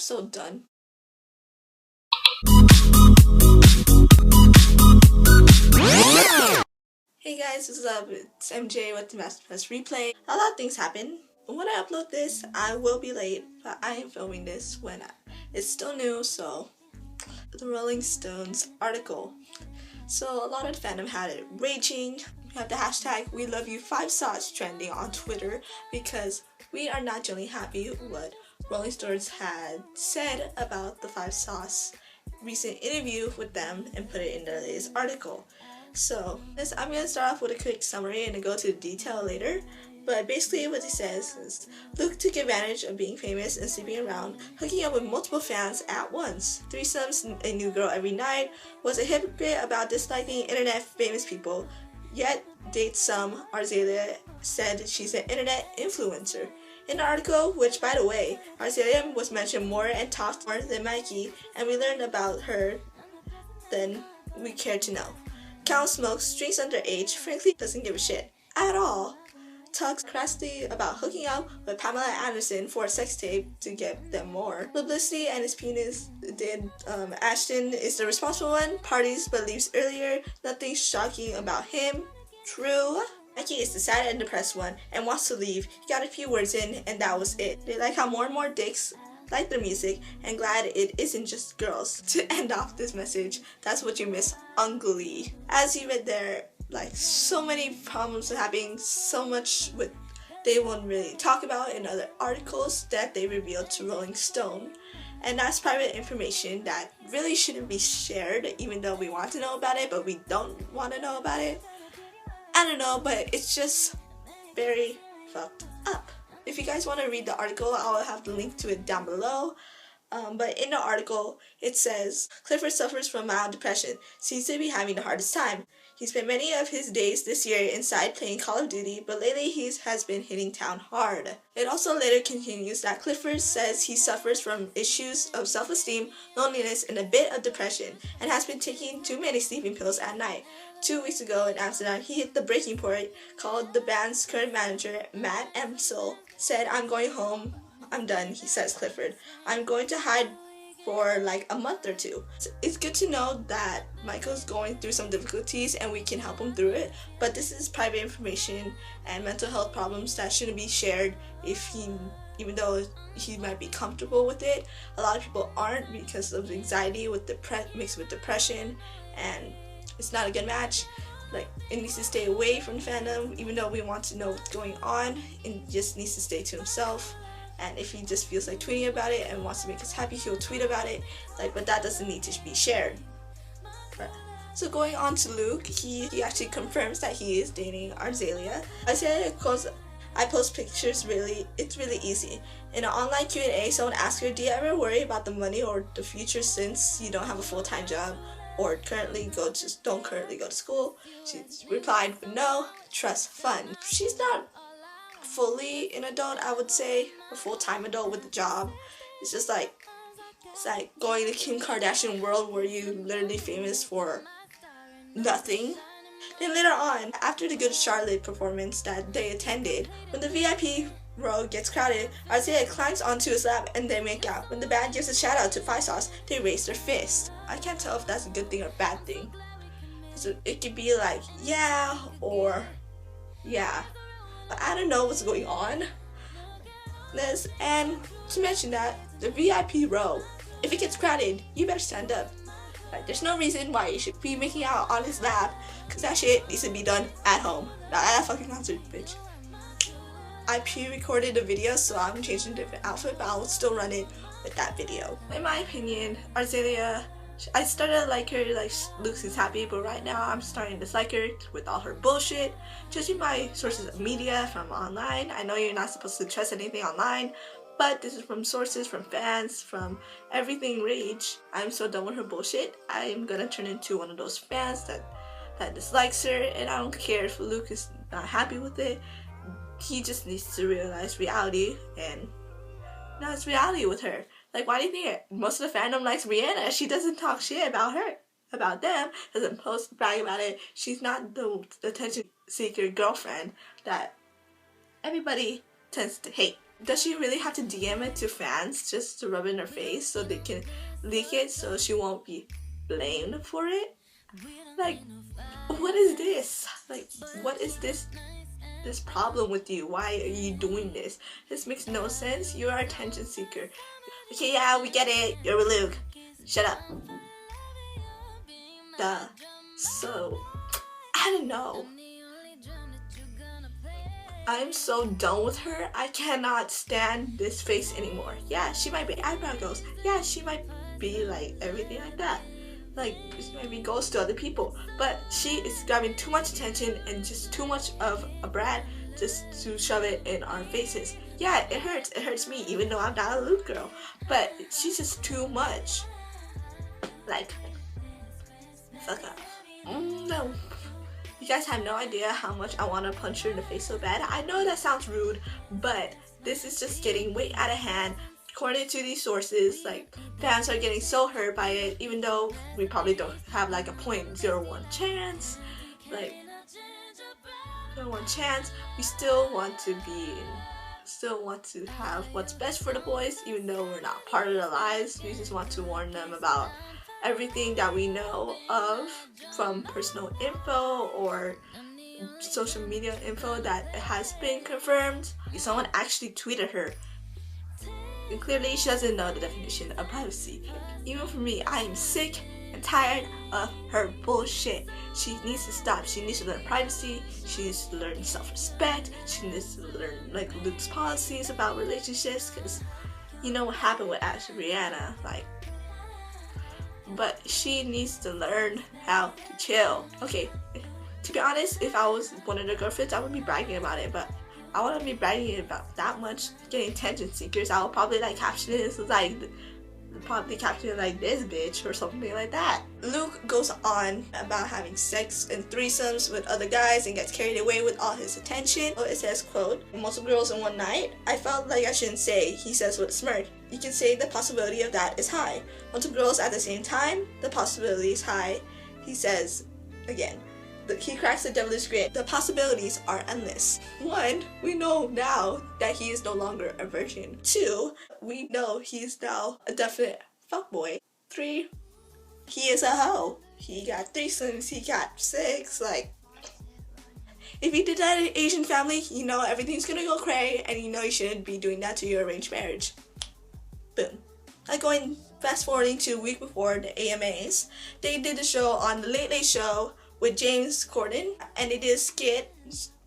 so done. Hey guys, what's up? It's MJ with the Masterpiece Replay. A lot of things happen. When I upload this, I will be late, but I am filming this when it's still new, so the Rolling Stones article. So a lot of the fandom had it raging. We have the hashtag We Love You 5 Sauce trending on Twitter because we are not generally happy with what Rolling Stones had said about the 5 Sauce recent interview with them and put it in their latest article. So I'm going to start off with a quick summary and then go to the detail later. But basically what he says is, Luke took advantage of being famous and sleeping around, hooking up with multiple fans at once. Threesomes, a new girl every night, was a hypocrite about disliking internet famous people, yet dates some. Azalea said she's an internet influencer. In the article, which by the way, Azalea was mentioned more and talked more than Mikey, and we learned about her than we care to know. Cal smokes, drinks underage, frankly doesn't give a shit at all. Talks crassly about hooking up with Pamela Anderson for a sex tape to get them more publicity, and his penis did. Ashton is the responsible one, parties but leaves earlier, nothing shocking about him. True. Mikey is the sad and depressed one and wants to leave. He got a few words in and that was it. They like how more and more dicks like their music and glad it isn't just girls. To end off this message, that's what you miss on Glee. As you read there, like so many problems are happening, so much with they won't really talk about in other articles that they revealed to Rolling Stone. And that's private information that really shouldn't be shared, even though we want to know about it, but we don't want to know about it. I don't know, but it's just very fucked up. If you guys want to read the article, I'll have the link to it down below. But in the article, it says, Clifford suffers from mild depression, seems to be having the hardest time. He spent many of his days this year inside playing Call of Duty, but lately he has been hitting town hard. It also later continues that Clifford says he suffers from issues of self-esteem, loneliness, and a bit of depression, and has been taking too many sleeping pills at night. 2 weeks ago in Amsterdam, he hit the breaking point, called the band's current manager, Matt Emsel, said, I'm going home. I'm done, he says Clifford. I'm going to hide for like a month or two. It's good to know that Michael's going through some difficulties and we can help him through it, but this is private information and mental health problems that shouldn't be shared even though he might be comfortable with it. A lot of people aren't because of anxiety with mixed with depression, and it's not a good match. Like, it needs to stay away from the fandom, even though we want to know what's going on. It just needs to stay to himself. And if he just feels like tweeting about it and wants to make us happy, he'll tweet about it. But that doesn't need to be shared. So going on to Luke, he actually confirms that he is dating Azalea. Azalea calls, I post pictures it's really easy. In an online Q&A, someone asked her, do you ever worry about the money or the future since you don't have a full-time job or don't currently go to school? She replied, no, trust fund. She's not fully an adult, I would say, a full-time adult with a job. It's just like, it's like going to Kim Kardashian world where you literally famous for nothing. Then later on, after the Good Charlotte performance that they attended, when the VIP row gets crowded, Azalea climbs onto his lap and they make out. When the band gives a shout out to 5 Sauce, they raise their fist. I can't tell if that's a good thing or bad thing. So it could be like, yeah, or yeah. I don't know what's going on. And to mention that, the VIP row, if it gets crowded, you better stand up. Like, there's no reason why you should be making out on his lap, because that shit needs to be done at home, not at a fucking concert, bitch. I pre-recorded a video, so I'm changing a different outfit, but I'll still run it with that video. In my opinion, Azalea, I started to like her, like Luke is happy, but right now I'm starting to dislike her with all her bullshit. Judging by sources of media from online, I know you're not supposed to trust anything online, but this is from sources, from fans, from everything rage. I'm so done with her bullshit. I'm gonna turn into one of those fans that dislikes her, and I don't care if Luke is not happy with it. He just needs to realize reality, and now it's reality with her. Like, why do you think most of the fandom likes Rihanna? She doesn't talk shit about them, doesn't post, brag about it. She's not the attention seeker girlfriend that everybody tends to hate. does she really have to DM it to fans just to rub it in her face so they can leak it so she won't be blamed for it? Like, what is this? Like, what is this problem with you? Why are you doing this? This makes no sense. You are an attention seeker. Okay, yeah, we get it. You're with Luke. Shut up. Duh. So, I don't know. I'm so done with her. I cannot stand this face anymore. Yeah, she might be eyebrow ghost. Yeah, she might be like everything like that. Like, she might be ghost to other people. But she is grabbing too much attention and just too much of a brat just to shove it in our faces. Yeah, it hurts. It hurts me, even though I'm not a Luke girl. But she's just too much. Like, fuck up. No. You guys have no idea how much I want to punch her in the face so bad. I know that sounds rude, but this is just getting way out of hand. According to these sources, like, fans are getting so hurt by it, even though we probably don't have like a 0.01 chance. Like, 0.01 chance. We still want to have what's best for the boys, even though we're not part of their lives. We just want to warn them about everything that we know of from personal info or social media info that has been confirmed. Someone actually tweeted her, and clearly she doesn't know the definition of privacy. Even for me, I am sick and tired of her bullshit. She needs to stop. She needs to learn privacy. She needs to learn self-respect. She needs to learn like Luke's policies about relationships, because you know what happened with Ashley Rihanna, like. But she needs to learn how to chill. Okay, to be honest, if I was one of the girlfriends, I would be bragging about it, but I wouldn't be bragging about that much getting attention seekers. I would probably like caption it like, this bitch or something like that. Luke goes on about having sex and threesomes with other guys and gets carried away with all his attention. So it says, quote, multiple girls in one night. I felt like I shouldn't say, he says with a smirk. You can say the possibility of that is high. Multiple girls at the same time, the possibility is high. He says, again, he cracks a devilish grin. The possibilities are endless. 1, we know now that he is no longer a virgin. 2, we know he's now a definite fuckboy. 3, he is a hoe. He got threesomes, he got sex, like, if you did that in an Asian family, you know everything's gonna go cray, and you know you shouldn't be doing that to your arranged marriage. Boom. Going fast forwarding to a week before the AMAs, they did the show on the Late Late Show with James Corden, and they did a skit.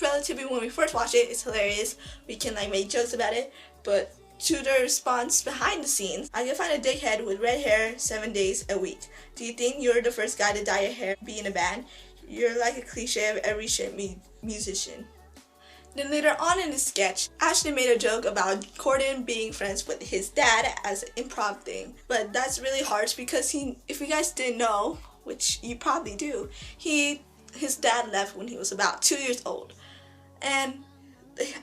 Relatively, when we first watch it, it's hilarious. We can like make jokes about it, but to the response behind the scenes, I can find a dickhead with red hair 7 days a week. Do you think you're the first guy to dye your hair, be in a band? You're like a cliche of every shit musician. Then later on in the sketch, Ashley made a joke about Corden being friends with his dad as an improv thing. But that's really harsh because if you guys didn't know, which you probably do, his dad left when he was about 2 years old. And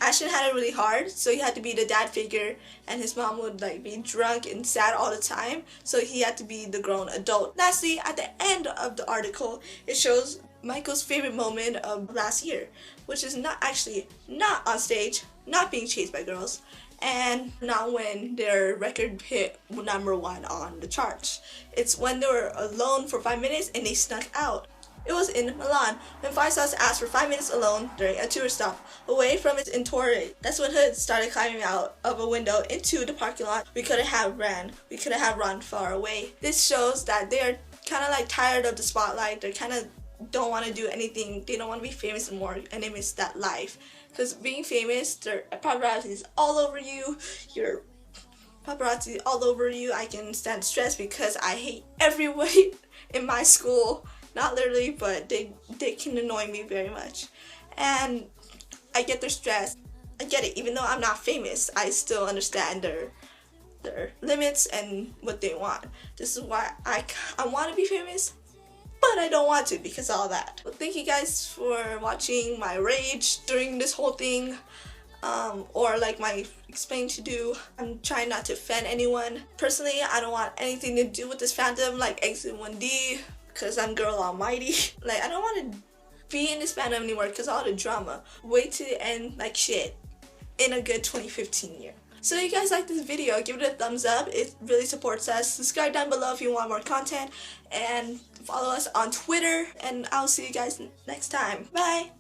Ashton had it really hard, so he had to be the dad figure, and his mom would like be drunk and sad all the time, so he had to be the grown adult. Lastly, at the end of the article, it shows Michael's favorite moment of last year, which is not on stage, not being chased by girls, and not when their record hit #1 on the charts. It's when they were alone for 5 minutes and they snuck out. It was in Milan when Five Stars asked for 5 minutes alone during a tour stop away from its entourage. That's when Hood started climbing out of a window into the parking lot. We could have run far away. This shows that they are kind of like tired of the spotlight. They kind of don't want to do anything. They don't want to be famous anymore, and they miss that life. Because being famous, there are paparazzi's all over you. Your paparazzi all over you. I can stand stress because I hate everybody in my school. Not literally, but they can annoy me very much. And I get their stress. I get it. Even though I'm not famous, I still understand their limits and what they want. This is why I want to be famous, but I don't want to because of all that. Well, thank you guys for watching my rage during this whole thing. Or like my explain to do. I'm trying not to offend anyone. Personally, I don't want anything to do with this fandom like Exit 1D. Because I'm girl almighty. Like, I don't want to be in this fandom anymore because all the drama. Wait till the end like shit. in a good 2015 year. So if you guys like this video, give it a thumbs up. It really supports us. Subscribe down below if you want more content. And follow us on Twitter. And I'll see you guys next time. Bye!